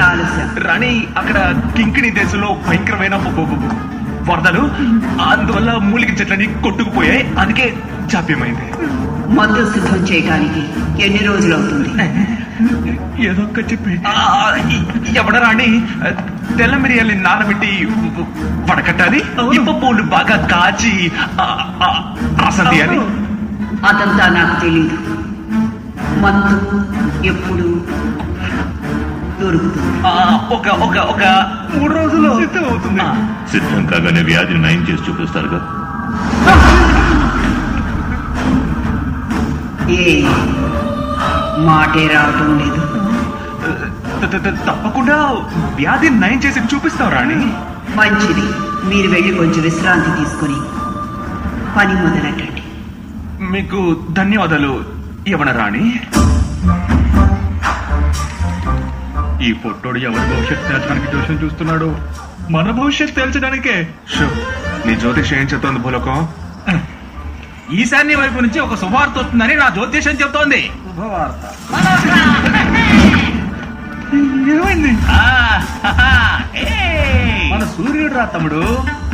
ఆలస్యం. రాణి, అక్కడ కింకిణి దేశంలో భయంకరమైన వరదలు, అందువల్ల మూలిక చెట్లని కొట్టుకుపోయాయి. అందుకే జాప్యమైంది. మందు సిద్ధం చేయడానికి ఎన్ని రోజులు అవుతుంది? ఏదో ఒక చెప్పి ఎవడ రాణి, తెల్ల మిరియాలని నానబెట్టి వడకట్టాలి. ఇప్ప పూలు బాగా కాచి ఆసంది అని. అదంతా నాకు తెలీదు. మందు ఎప్పుడు దొరుకుతుంది? ఒక 3 రోజుల్లో సిద్ధం అవుతుంది. సిద్ధం కాగానే వ్యాధిని నయం చేసి చూపిస్తారుగా. ఏ మాటే రావటం లేదు. తప్పకుండా వ్యాధి నయం చేసి చూపిస్తావు రాణి. మంచిది, మీరు వెళ్ళి కొంచెం విశ్రాంతి తీసుకుని పని మొదలెట్టండి. మీకు ధన్యవాదాలు యవన రాణి. ఈ పొట్టోడు ఎవరి భవిష్యత్తు తేల్చడానికి జోషం చూస్తున్నాడు? మన భవిష్యత్తు తేల్చడానికే. నీ జ్యోతిషం ఏం చెప్తోంది భూలోకం? ఈశాన్య వైపు నుంచి ఒక శుభవార్త వస్తుందని నా జ్యోతిషం చెప్తోంది. శుభవార్త ఏమైంది? మన సూర్యుడు రా తమ్ముడు,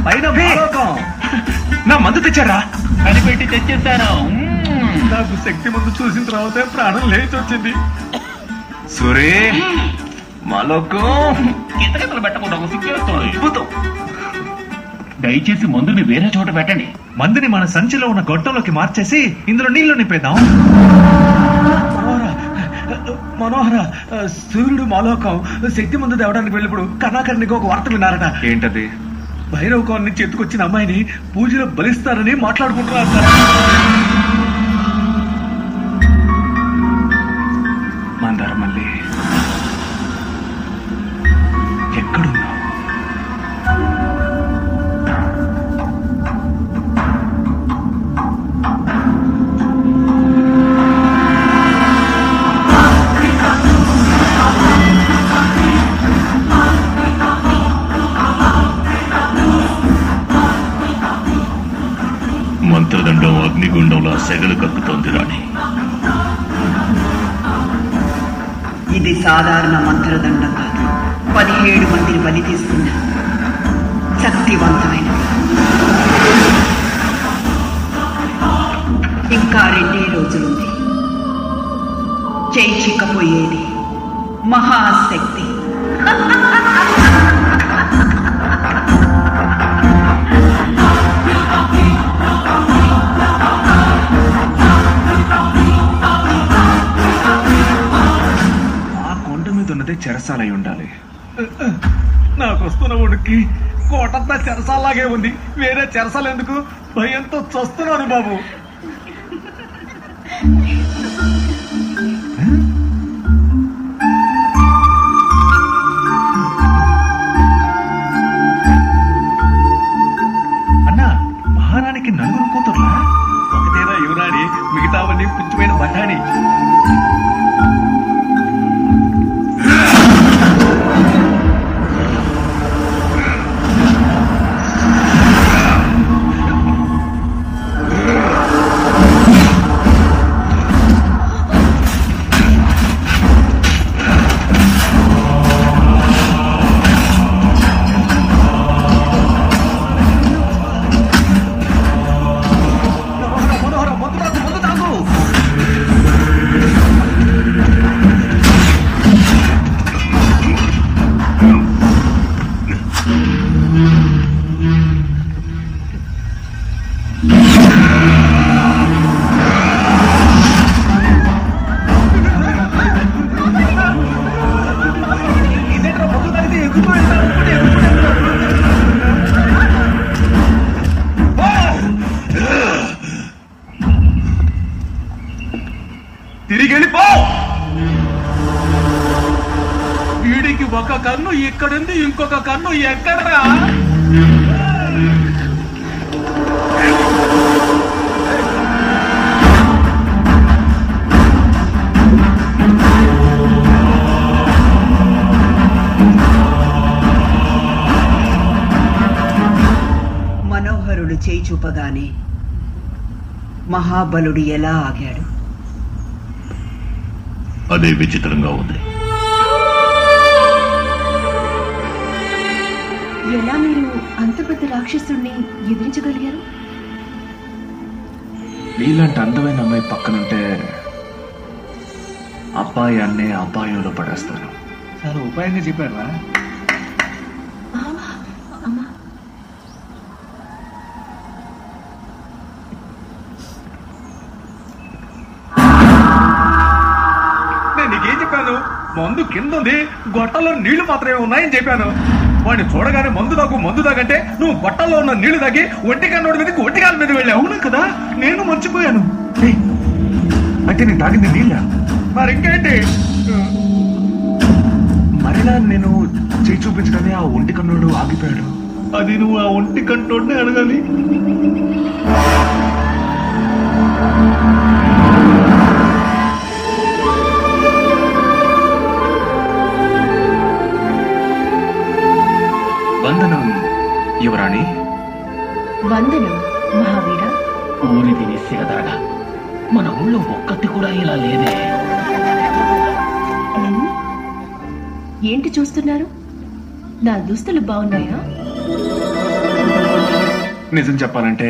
పైన భూలోకం. నా మందు తెచ్చారా? కనిపెట్టి తెచ్చేశాను. నాకు శక్తి మందు చూసిన తర్వాత ప్రాణం లేచి వచ్చింది. సూరే మాలోకం కితకితలు పెట్టకుండా ఒక సిగ్గేస్తుంది. అద్భుతం. దయచేసి మందుని వేరే చోట పెట్టండి. మందుని మన సంచిలో ఉన్న గొట్టంలోకి మార్చేసి ఇందులో నీళ్లు నింపేద్దాం. మనోహర, సూర్యుడు మాలోకం శక్తి మందు తేవడానికి వెళ్ళినప్పుడు కర్ణాకర్ణికి ఒక వార్త విన్నారట. ఏంటది? భైరవకం నుంచి ఎత్తుకొచ్చిన అమ్మాయిని పూజలో బలిస్తారని మాట్లాడుకుంటున్నారు. మందారమల్లి, ఎక్కడున్నావు? మంత్రదండం అగ్నిగుండంలా సెగలు కక్కుతోంది రాణి. ఇది సాధారణ మంత్రదండం కాదు. 17 మందిని బలి తీసుకున్న శక్తివంతమైన. ఇంకా 2 రోజులుంది. చేయి చిక్కపోయేది మహాశక్తి. చెరసాలై ఉండాలి. నాకు వస్తున్న ఉడికి కోటంతా చెరసాలాగే ఉంది. వేరే చెరసాలు ఎందుకు? భయంతో చస్తున్నాను బాబు. అన్నా, మహారాణికి 4 కూతుర్లా? ఒకటేనా యువరాణి, మిగతావన్నీ పుచ్చిపోయిన బఠాని. తిరిగి వెళ్ళిపో. వీడికి ఒక కన్ను ఇక్కడుంది, ఇంకొక కన్ను ఎక్కడరా? మనోహరుడు చేయి చూపగానే మహాబలుడు ఎలా ఆగాడు? అదే విచిత్రంగా ఉంది. ఎలా మీరు అంత పెద్ద రాక్షసుడిని ఎదిరించగలిగారు? నీలాంటి అందమైన అమ్మాయి పక్కనుంటే అపాయాన్నే అపాయంలో పడేస్తాను. చాలా ఉపాయంగా చెప్పారా? అమ్మా, నేను నీకేం చెప్పాను? మందు కింద ఉంది, గొట్టలో నీళ్లు మాత్రమే ఉన్నాయని చెప్పాను. వాడిని చూడగానే మందు దాగంటే నువ్వు గొట్టల్లో ఉన్న నీళ్లు తాగి ఒంటికాన్నోడి మీదకి ఒంటికాల మీద వెళ్ళావు. అవును కదా, నేను మర్చిపోయాను. అయితే నేను తాగింది నీళ్ళ? మరి ఇంకేంటి? మరలా నేను చేయి చూపించగానే ఆ ఒంటి కన్నుడు ఆగిపోయాడు. అది నువ్వు ఆ ఒంటి కంటోడినే అడగాలి. వందనం యువరాణి. వందనం మహావీర. ఊరి విని సిగదరగా మన ఊళ్ళో ఒక్కటి కూడా ఇలా లేదే. ఏంటి చూస్తున్నారు? నా దుస్తులు బాగున్నాయా? నిజం చెప్పాలంటే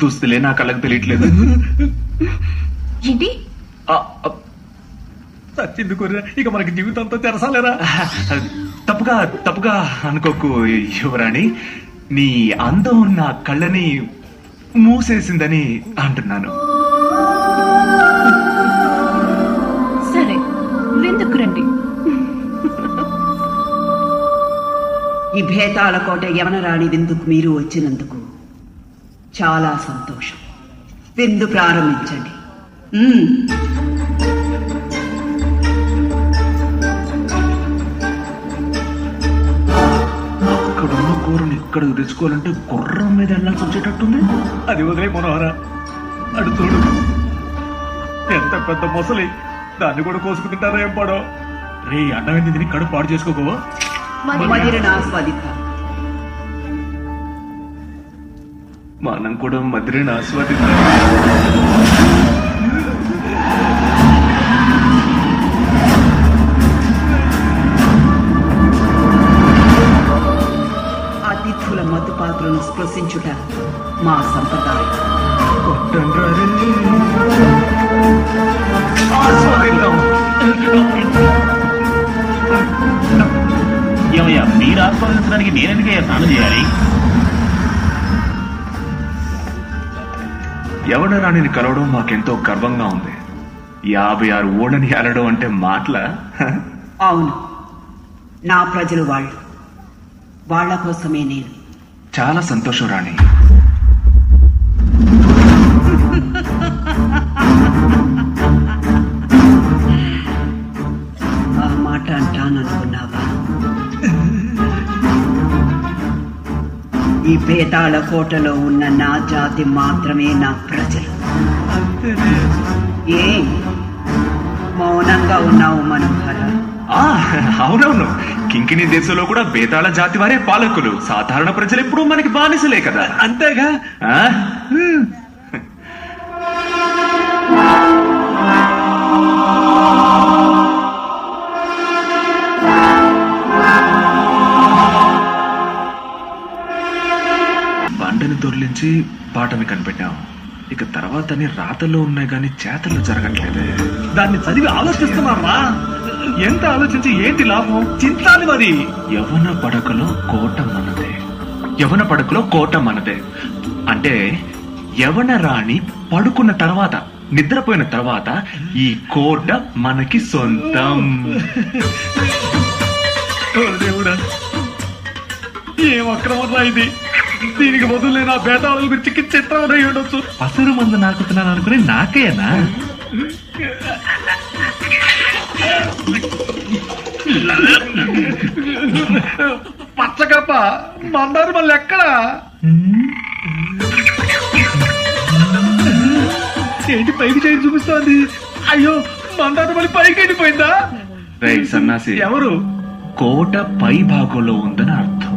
దుస్తులే నా కళ్ళకు తెలియట్లేదు. ఏంటి? సచ్చింది కొర్ర, ఇక మనకి జీవితంతో తెరసాలేరా? తప్పుగా అనుకోకు యువరాణి. నీ అందం నా కళ్ళని మూసేసిందని అంటున్నాను. సరే, విందుకు రండి. ఈ భేతాళ కోట యవనరాణి విందుకు మీరు వచ్చినందుకు చాలా సంతోషం. విందు ప్రారంభించండి. అక్కడున్న కూరని ఇక్కడ తెచ్చుకోవాలంటే గుర్రం మీద వెళ్ళాల్సి వచ్చేటట్టుంది. అది వదిలే మనోహర, అడు చూడు, ఎంత పెద్ద మొసలి, దాన్ని కూడా కోసుకు తింటారా ఏం పాడో. రే, అన్నమైంది తిని కడుపు పాడు చేసుకోకో. మదిరనాస్వాదిత. మనం కూడా మధురైన ఆస్వాదిద్దాం. అతిథుల మధుపాత్రను స్పృశించుట మా సంప్రదాయం. ఆస్వాదిద్దాం. ఏమయ్యా, మీరు ఆస్వాదించడానికి నేనెందుకయ్యా స్నానం చేయాలి? యవనరాణిని కలవడం మాకెంతో గర్వంగా ఉంది. 56 ఓడని అలడం అంటే మాటల? అవును, నా ప్రజలు వాళ్ళ కోసమే నేను. చాలా సంతోషం రాణి. ఆ మాట అంటాననుకున్నావా? ఈ భేతాళ కోటలో ఉన్న నా జాతి మాత్రమే నా ప్రజలు. ఏ మౌనంగా ఉన్నావు మనోహర? అవునవును, కింకిణి దేశంలో కూడా బేతాళ జాతి వారే పాలకులు. సాధారణ ప్రజలు ఎప్పుడూ మనకి బానిసలే కదా. అంతేగా? బండని దొర్లించి పాటని కనిపెట్టాం. ఇక తర్వాత రాతల్లో ఉన్నాయి కానీ చేతల్లో జరగట్లేదే. దాన్ని చదివి ఆలోచిస్తున్నారా? ఎంత ఆలోచించి ఏంటి లాభం? చింతాలి మరి. యవన పడకలో కోట మనదే. అంటే యవన రాణి పడుకున్న తర్వాత, నిద్రపోయిన తర్వాత ఈ కోట మనకి సొంతం. దేవుడా, ఏం అక్రమం ఇది! దీనికి బదులు నేను ఆ బేతాళాల గురించి చిత్రం అయి ఉండొచ్చు. అసలు మందు నాకుతున్నాను అనుకుని నాకేనా? పచ్చకప్ప మందారు మళ్ళీ ఎక్కడా? ఏంటి పైకి చేయి చూపిస్తోంది? అయ్యో, మందారు మళ్ళీ పైకి వెళ్ళిపోయిందా? రై సన్నాసి, ఎవరు? కోట పై భాగంలో ఉందని అర్థం.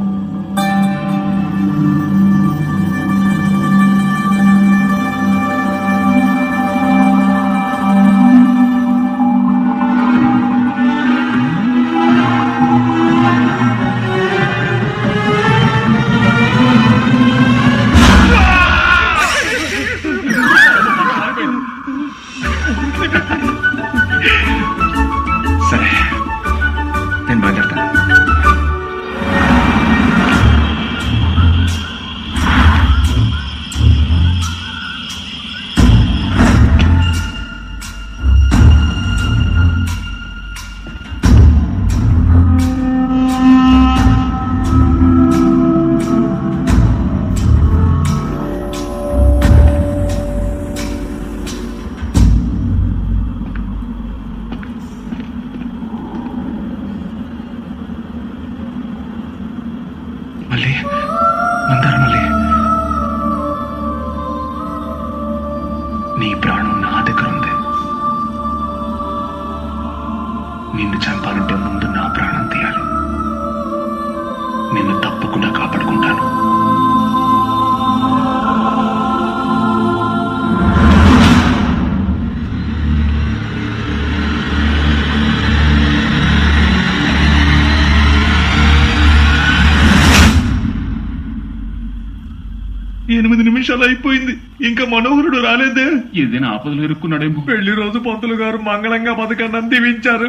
8 నిమిషాలు అయిపోయింది, ఇంకా మనోహరుడు రాలేదే. ఏదైనా ఆపదలు ఇరుక్కున్నాడేమో. పెళ్లి రోజు పంతులు గారు మంగళంగా బతకన్నా దీవించారు.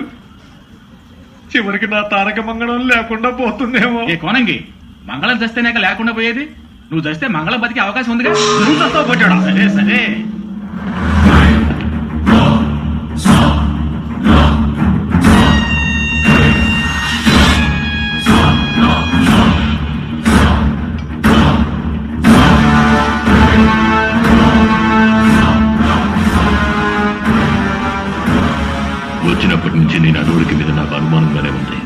చివరికి నా తారక మంగళం లేకుండా పోతుందేమో. ఏ కోనంగి, మంగళం చస్తేనాక లేకుండా పోయేది? నువ్వు చస్తే మంగళం బతికే అవకాశం ఉందిగా. నువ్వు చస్తావు పోయాడా? సరే సరే. వచ్చినప్పటి నుంచి నేను అడవుడికి మీద నాకు అనుమానంగానే ఉంది.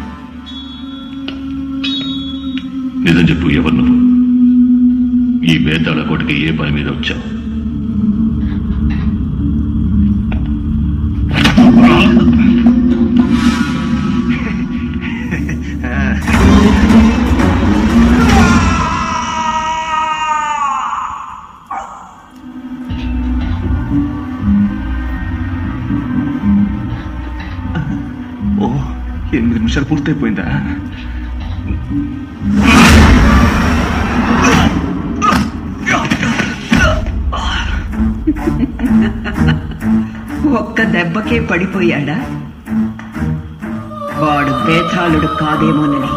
నిజం చెప్పు, ఎవరు నువ్వు? ఈ బేతాళ కోటకి ఏ పని మీద వచ్చావు? ఓ, 8 నిమిషాలు పూర్తయిపోయిందా? ఒక్క దెబ్బకే పడిపోయాడా? వాడు బేతాళుడు కాదేమోనని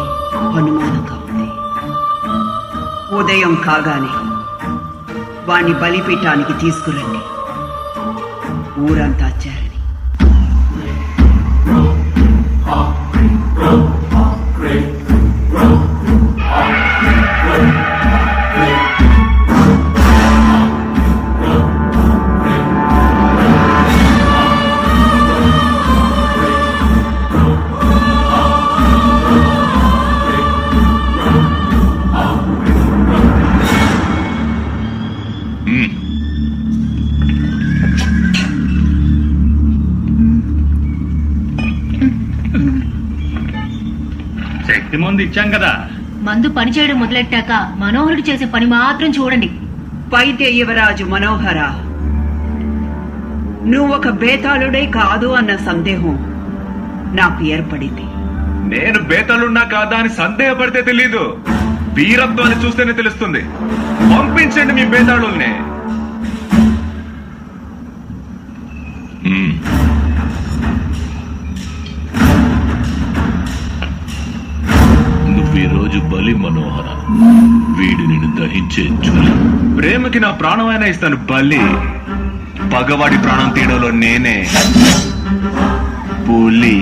అనుమానంగా ఉంది. ఉదయం కాగానే వాణ్ణి బలిపీఠానికి తీసుకురండి. ఊరంతా చేరని. శక్తి మందు ఇచ్చాం కదా. మందు పనిచేయడం మొదలెట్టాక మనోహరుడు చేసే పని మాత్రం చూడండి. పైతే యువరాజు మనోహర, నువ్వు ఒక బేతాళుడే కాదు అన్న సందేహం నాకు ఏర్పడింది. నేను బేతాళున్నా కాదా అని సందేహపడితే తెలీదు, వీరత్వాన్ని చూస్తేనే తెలుస్తుంది. పంపించండి మీ బేతాళుల్ని. నువ్వు ఈ రోజు బలి మనోహర, వీడు నిన్ను దహించే చూలి. ప్రేమకి నా ప్రాణమైనా ఇస్తాను బలి. పగవాడి ప్రాణం తీయడంలో నేనే పులి.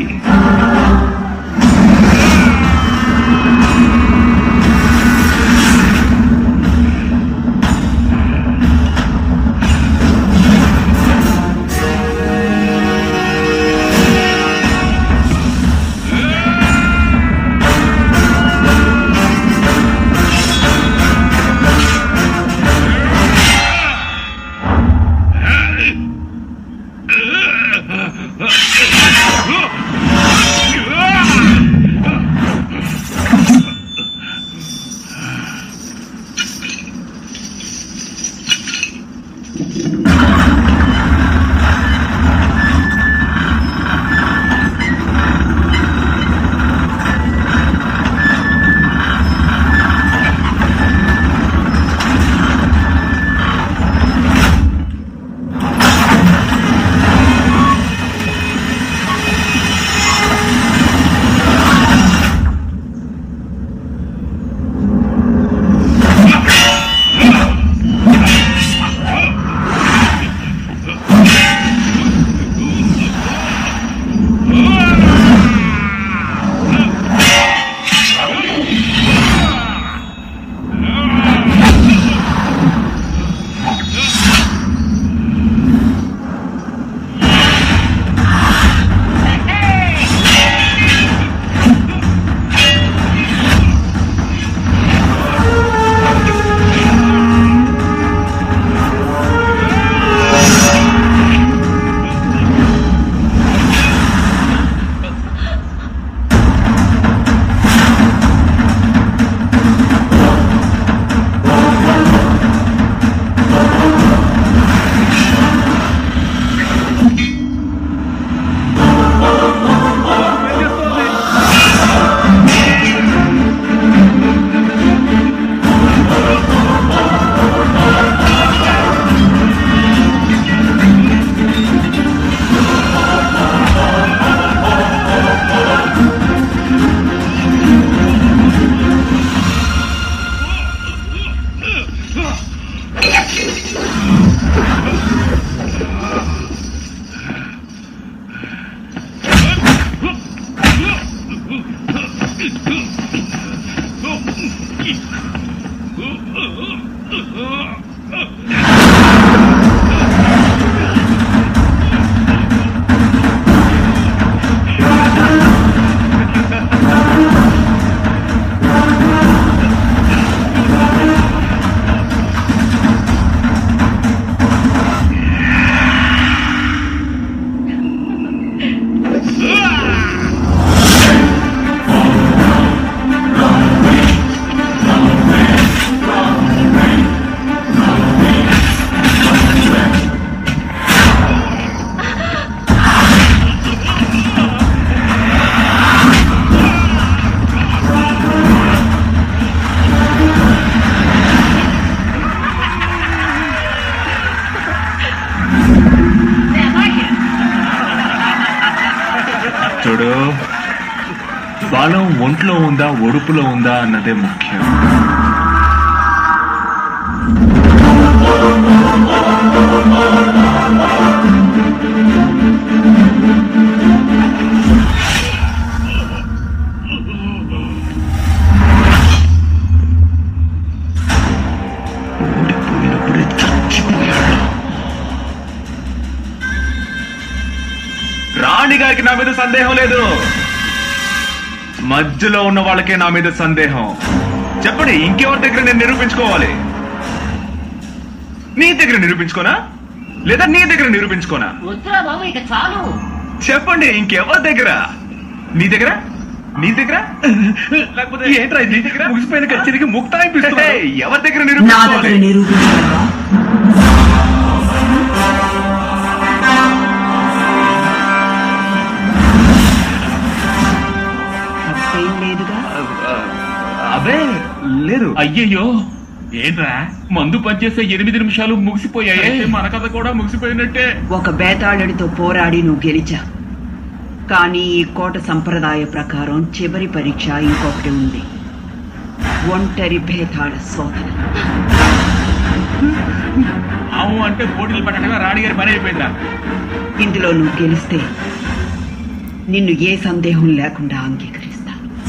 చూడు, బలం ఒంట్లో ఉందా ఒడుపులో ఉందా అన్నదే ముఖ్యం. ఓడిపోయినప్పుడే చచ్చిపోయాడు. రాణి గారికి నా మీద సందేహం లేదు, మధ్యలో ఉన్న వాళ్ళకే నా మీద సందేహం. చెప్పండి, ఇంకెవరి దగ్గర నేను నిరూపించుకోవాలి? నీ దగ్గర నిరూపించుకోనా లేదా నీ దగ్గర నిరూపించుకోనా? వద్దురా బాబు, ఇక చాలు. చెప్పండి, ఇంకెవరి దగ్గర? నీ దగ్గర? నీ దగ్గర? లేకపోతే ఏంట్రా ఇది? ముగిసిపోయిన కచేరికి ముక్తాయిపిస్తున్నా. హే, ఎవరి దగ్గర నా దగ్గర నిరూపించుకోవాలి? నిరూపించగలవా? తప్పేం లేదుగా. అదే లేదు. అయ్యయ్యో, ఏంట్రా మందు పనిచేసే 8 నిమిషాలు ముగిసిపోయాయి. మన కథ కూడా ముగిసిపోయినట్టే. ఒక బేతాళుడితో పోరాడి నువ్వు గెలిచా, కానీ ఈ కోట సంప్రదాయ ప్రకారం చివరి పరీక్ష ఇంకొకటి ఉంది. ఒంటరి బేతాళ శోధన. ఆవు అంటే పోటీలు పెట్టకుండా రాణిగారి పని అయిపోయిందా? ఇందులో నువ్వు గెలిస్తే నిన్ను ఏ సందేహం లేకుండా అంగీకరిస్తా.